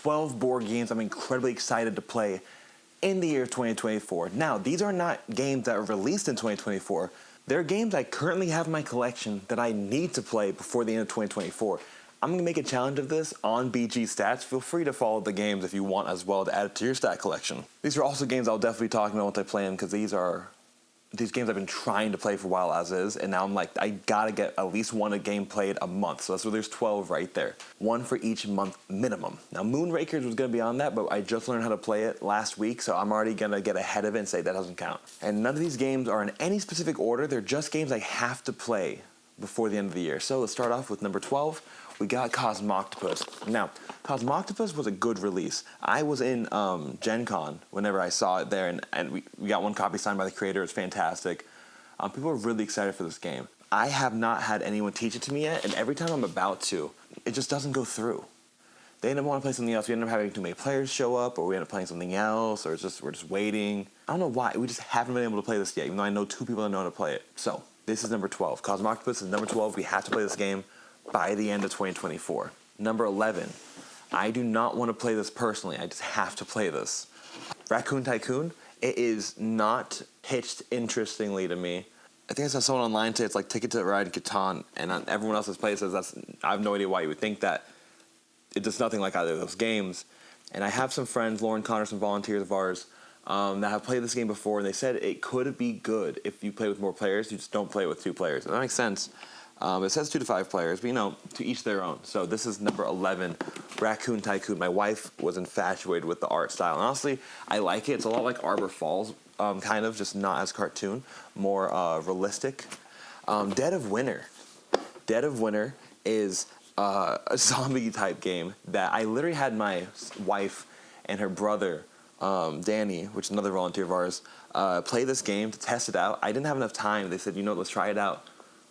12 board games I'm incredibly excited to play in the year 2024. Now, these are not games that are released in 2024. They're games I currently have in my collection that I need to play before the end of 2024. I'm going to make a challenge of this on BG Stats. Feel free to follow the games if you want as well to add it to your stat collection. These are also games I'll definitely be talking about once I play them, because these games I've been trying to play for a while as is, and now I'm like, I gotta get at least one a game played a month. So that's where there's 12 right there. One for each month minimum. Now, Moonrakers was gonna be on that, but I just learned how to play it last week, so I'm already gonna get ahead of it and say that doesn't count. And none of these games are in any specific order. They're just games I have to play before the end of the year. So let's start off with number 12. We got Cosm Octopus. Now, Cosm Octopus was a good release. I was in Gen Con whenever I saw it there, and we got one copy signed by the creator. It's fantastic. People are really excited for this game. I have not had anyone teach it to me yet, and every time I'm about to, it just doesn't go through. They end up wanting to play something else. We end up having too many players show up, or we end up playing something else, or we're just waiting. I don't know why. We just haven't been able to play this yet, even though I know 2 people that know how to play it. So, this is number 12. Cosm Octopus is number 12. We have to play this game by the end of 2024. Number 11. I do not want to play this personally. I just have to play this. Raccoon Tycoon. It is not pitched interestingly to me. I think I saw someone online say it's like Ticket to Ride Catan, and everyone else has played it says I have no idea why you would think that. It does nothing like either of those games. And I have some friends, Lauren Connor, some volunteers of ours, that have played this game before, and they said it could be good if you play with more players. You just don't play with 2 players. And that makes sense. It says 2 to 5 players, but to each their own. So this is number 11, Raccoon Tycoon. My wife was infatuated with the art style. And honestly, I like it. It's a lot like Arbor Falls, kind of, just not as cartoon, more realistic. Dead of Winter. Dead of Winter is a zombie type game that I literally had my wife and her brother, Danny, which is another volunteer of ours, play this game to test it out. I didn't have enough time. They said, let's try it out.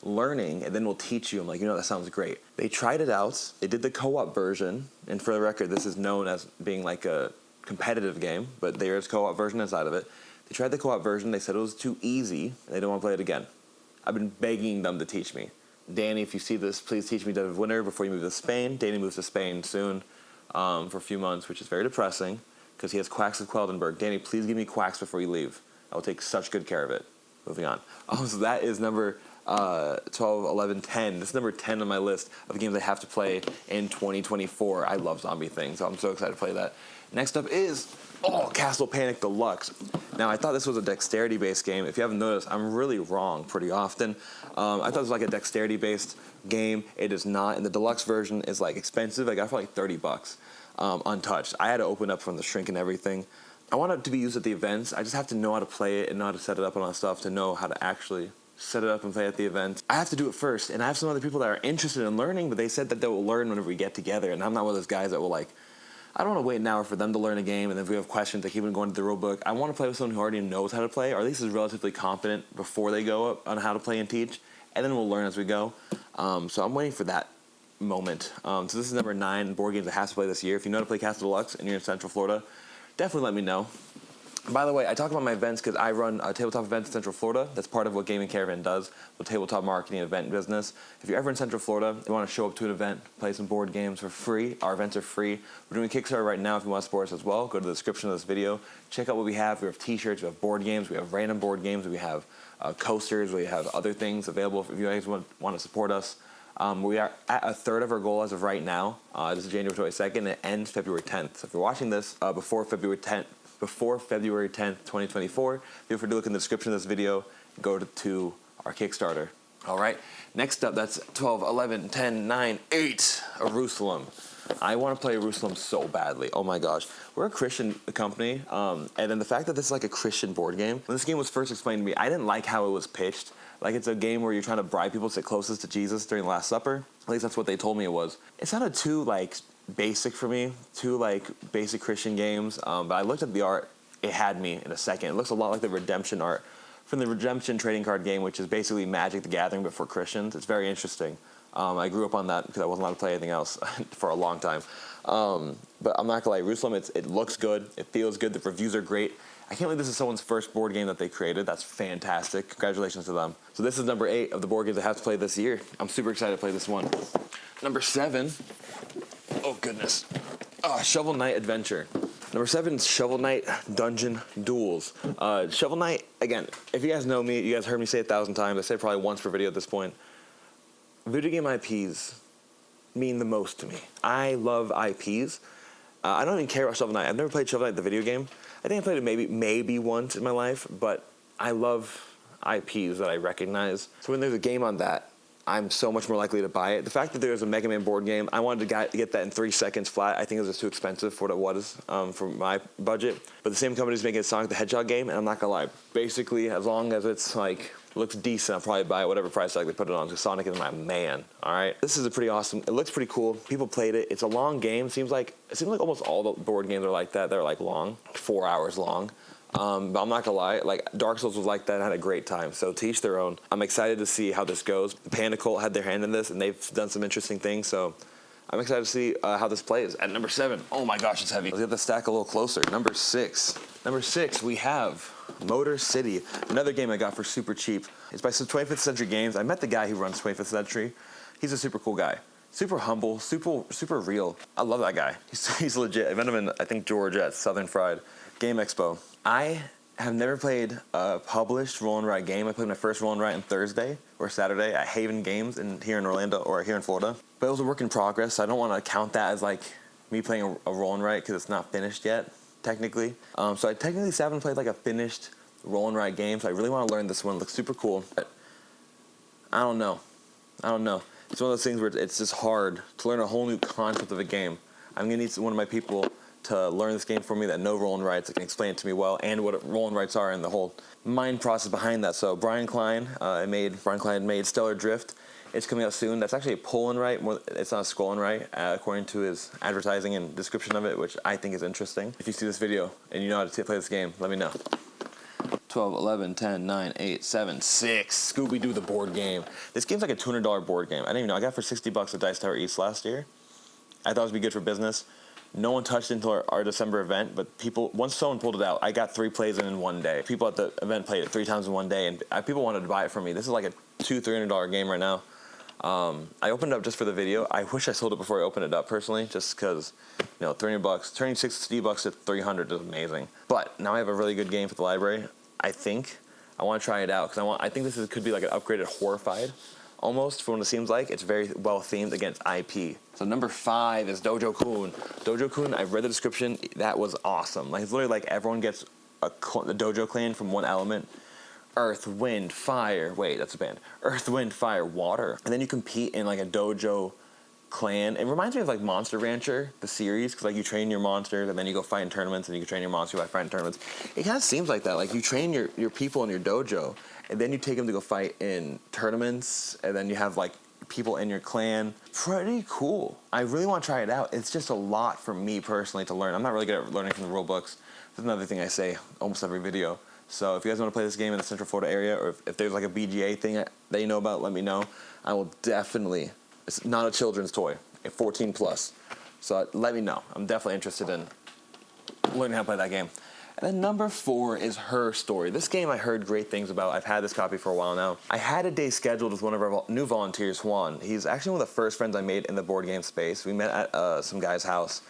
Learning, and then we'll teach you. I'm like, that sounds great. They tried it out. They did the co-op version, and for the record, this is known as being like a competitive game, but there is co-op version inside of it. They tried the co-op version. They said it was too easy, and they didn't want to play it again. I've been begging them to teach me. Danny, if you see this, please teach me Dead of Winter before you move to Spain. Danny moves to Spain soon for a few months, which is very depressing because he has Quacks of Queldenberg. Danny, please give me Quacks before you leave. I will take such good care of it. Moving on. So that is number 12, 11, 10. This is number 10 on my list of games I have to play in 2024. I love zombie things, so I'm so excited to play that. Next up is Castle Panic Deluxe. Now, I thought this was a dexterity-based game. If you haven't noticed, I'm really wrong pretty often. I thought it was like a dexterity-based game. It is not, and the deluxe version is like expensive. I got it for like $30, untouched. I had to open up from the shrink and everything. I want it to be used at the events. I just have to know how to play it and know how to set it up and all that stuff to know how to actually set it up and play at the event. I have to do it first, and I have some other people that are interested in learning, but they said that they will learn whenever we get together, and I'm not one of those guys that will I don't want to wait an hour for them to learn a game, and then if we have questions, they keep on going to the rule book. I want to play with someone who already knows how to play, or at least is relatively confident before they go up on how to play and teach, and then we'll learn as we go. So I'm waiting for that moment. So this is number 9 board games I have to play this year. If you know how to play Castle Deluxe and you're in Central Florida, definitely let me know. By the way, I talk about my events because I run Tabletop Events in Central Florida. That's part of what Gaming Caravan does, with tabletop marketing and event business. If you're ever in Central Florida, you want to show up to an event, play some board games for free. Our events are free. We're doing a Kickstarter right now if you want to support us as well. Go to the description of this video. Check out what we have. We have t-shirts, we have board games, we have random board games, we have coasters, we have other things available if you guys want to support us. We are at a third of our goal as of right now. This is January 22nd, and it ends February 10th. So if you're watching this before February 10th, 2024, feel free to look in the description of this video and go to our Kickstarter. All right, next up, that's 12, 11, 10, 9, 8, Jerusalem. I want to play Jerusalem so badly. Oh my gosh. We're a Christian company, and then the fact that this is like a Christian board game, when this game was first explained to me, I didn't like how it was pitched. Like it's a game where you're trying to bribe people to sit closest to Jesus during the Last Supper. At least that's what they told me it was. It sounded too basic for me, too basic Christian games, but I looked at the art, it had me in a second. It looks a lot like the Redemption art from the Redemption trading card game, which is basically Magic the Gathering but for Christians. It's very interesting. I grew up on that because I wasn't allowed to play anything else for a long time. But I'm not gonna lie, Jerusalem, it looks good, it feels good, the reviews are great. I can't believe this is someone's first board game that they created. That's fantastic. Congratulations to them. So this is number 8 of the board games I have to play this year. I'm super excited to play this one. Number 7. Oh, goodness. Shovel Knight Adventure. Number 7 is Shovel Knight Dungeon Duels. Shovel Knight, again, if you guys know me, you guys heard me say it 1,000 times. I say it probably once per video at this point. Video game IPs mean the most to me. I love IPs. I don't even care about Shovel Knight. I've never played Shovel Knight, the video game. I think I played it maybe once in my life, but I love IPs that I recognize. So when there's a game on that, I'm so much more likely to buy it. The fact that there's a Mega Man board game, I wanted to get that in 3 seconds flat. I think it was just too expensive for what it was for my budget. But the same company's making a Sonic the Hedgehog game, and I'm not gonna lie. Basically, as long as it's like looks decent, I'll probably buy it whatever price tag they put it on, because Sonic is my man. All right, this is a pretty awesome. It looks pretty cool. People played it. It's a long game. It seems like almost all the board games are like that. They're like long, 4 hours long. But I'm not gonna lie, like Dark Souls was like that and I had a great time. So to each their own. I'm excited to see how this goes. Panda Cult had their hand in this and they've done some interesting things. So I'm excited to see how this plays. At number 7, oh my gosh, it's heavy. Let's get the stack a little closer. Number 6. Number 6, we have Motor City, another game I got for super cheap. It's by some 25th Century Games. I met the guy who runs 25th Century. He's a super cool guy. Super humble, super real. I love that guy. He's legit. I met him in, I think, Georgia at Southern Fried Game Expo. I have never played a published roll and write game. I played my first roll and write on Thursday or Saturday at Haven Games here in Orlando or here in Florida. But it was a work in progress, so I don't want to count that as like me playing a roll and write because it's not finished yet, technically. So I technically haven't played like a finished roll and write game, so I really want to learn this one. It looks super cool. But I don't know. It's one of those things where it's just hard to learn a whole new concept of a game. I'm going to need one of my people to learn this game for me that know roll and writes, that can explain it to me well, and what roll and writes are and the whole mind process behind that. So Brian Klein made Stellar Drift. It's coming out soon. That's actually a pull and write. It's not a scroll and write, according to his advertising and description of it, which I think is interesting. If you see this video and you know how to play this game, let me know. 12, 11, 10, 9, 8, 7, 6. Scooby-Doo the board game. This game's like a $200 board game. I didn't even know. I got it for $60 at Dice Tower East last year. I thought it would be good for business. No one touched it until our December event, but once someone pulled it out, I got 3 plays in one day. People at the event played it 3 times in one day, and people wanted to buy it from me. This is like a $200-$300 game right now. I opened it up just for the video. I wish I sold it before I opened it up personally, just because, $300, turning $60 to $300 is amazing. But now I have a really good game for the library. I think I want to try it out because I think this could be like an upgraded Horrified. Almost, from what it seems like. It's very well themed against IP. So number 5 is Dojo-kun. Dojo-kun, I've read the description. That was awesome. Like, it's literally like everyone gets the Dojo clan from one element. Earth, wind, fire. Wait, that's a band. Earth, wind, fire, water. And then you compete in like a dojo clan. It reminds me of like Monster Rancher, the series, because like you train your monsters and then you go fight in tournaments and you can train your monster by fighting in tournaments. It kind of seems like that. Like you train your people in your dojo and then you take them to go fight in tournaments and then you have like people in your clan. Pretty cool. I really want to try it out. It's just a lot for me personally to learn. I'm not really good at learning from the rule books. That's another thing I say almost every video. So if you guys want to play this game in the Central Florida area, or if there's like a BGA thing that you know about, let me know. I will definitely. It's not a children's toy. 14 plus. So let me know. I'm definitely interested in learning how to play that game. And then number 4 is Her Story. This game I heard great things about. I've had this copy for a while now. I had a day scheduled with one of our new volunteers, Juan. He's actually one of the first friends I made in the board game space. We met at some guy's house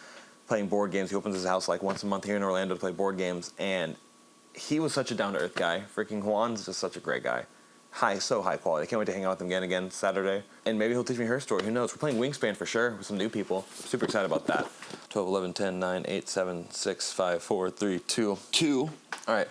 playing board games. He opens his house like once a month here in Orlando to play board games. And he was such a down-to-earth guy. Freaking Juan's just such a great guy. So high quality. I can't wait to hang out with him again Saturday. And maybe he'll teach me Her Story. Who knows? We're playing Wingspan for sure with some new people. Super excited about that. 12, 11, 10, 9, 8, 7, 6, 5, 4, 3, 2. All right.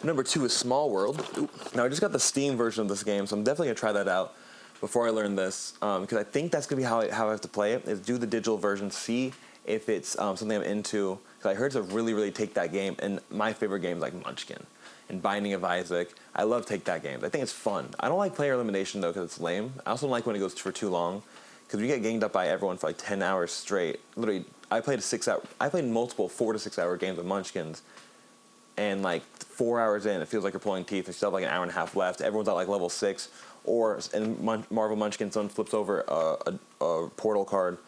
Number 2 is Small World. Ooh. Now, I just got the Steam version of this game, so I'm definitely going to try that out before I learn this. Because I think that's going to be how I have to play it, is do the digital version, see if it's something I'm into. Because I heard to really, really take that game. And my favorite games like Munchkin and Binding of Isaac. I love take that games. I think it's fun. I don't like player elimination though because it's lame. I also don't like when it goes for too long because we get ganged up by everyone for like 10 hours straight. Literally, I played multiple 4 to 6 hour games of Munchkins, and like 4 hours in, it feels like you're pulling teeth. You still have like an hour and a half left. Everyone's at like level 6, or in Marvel Munchkin, someone flips over a portal card,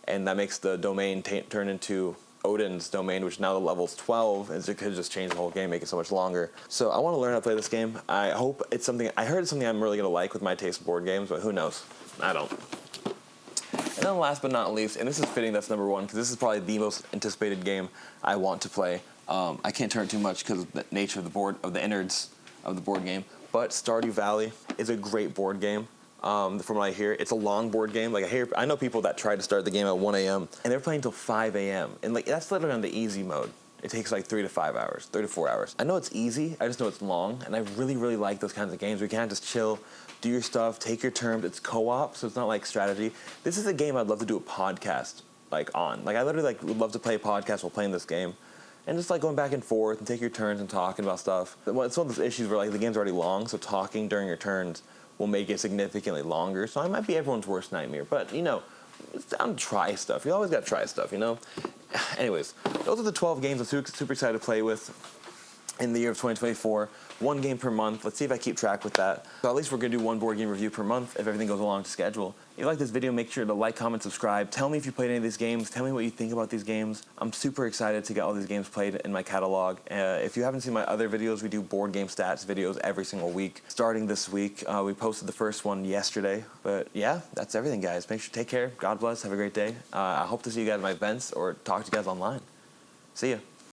and that makes the domain turn into Odin's domain, which now the level's 12, and it could just change the whole game, make it so much longer. So I want to learn how to play this game. I hope it's something. I heard it's something I'm really gonna like with my taste of board games, but who knows? I don't. And then last but not least, and this is fitting that's number one, because this is probably the most anticipated game I want to play. I can't turn it too much because of the nature of the board, of the innards of the board game, but Stardew Valley is a great board game. From what I hear, it's a long board game. Like I know people that try to start the game at 1 a.m. and they're playing until 5 a.m. and like that's literally on the easy mode. It takes like 3 to 4 hours. I know it's easy. I just know it's long, and I really, really like those kinds of games where you can't just chill, do your stuff, take your turns. It's co-op, so it's not like strategy. This is a game I'd love to do a podcast on. Like I literally would love to play a podcast while playing this game. And just going back and forth and take your turns and talking about stuff. It's one of those issues where the game's already long, so talking during your turns will make it significantly longer. So I might be everyone's worst nightmare. But, it's down to try stuff. You always got to try stuff, Anyways, those are the 12 games I'm super excited to play with in the year of 2024. 1 game per month. Let's see if I keep track with that. So at least we're going to do 1 board game review per month if everything goes along to schedule. If you like this video, make sure to like, comment, subscribe. Tell me if you played any of these games. Tell me what you think about these games. I'm super excited to get all these games played in my catalog. If you haven't seen my other videos, we do board game stats videos every single week. Starting this week, we posted the first one yesterday. But yeah, that's everything, guys. Make sure to take care. God bless. Have a great day. I hope to see you guys at my events or talk to you guys online. See ya.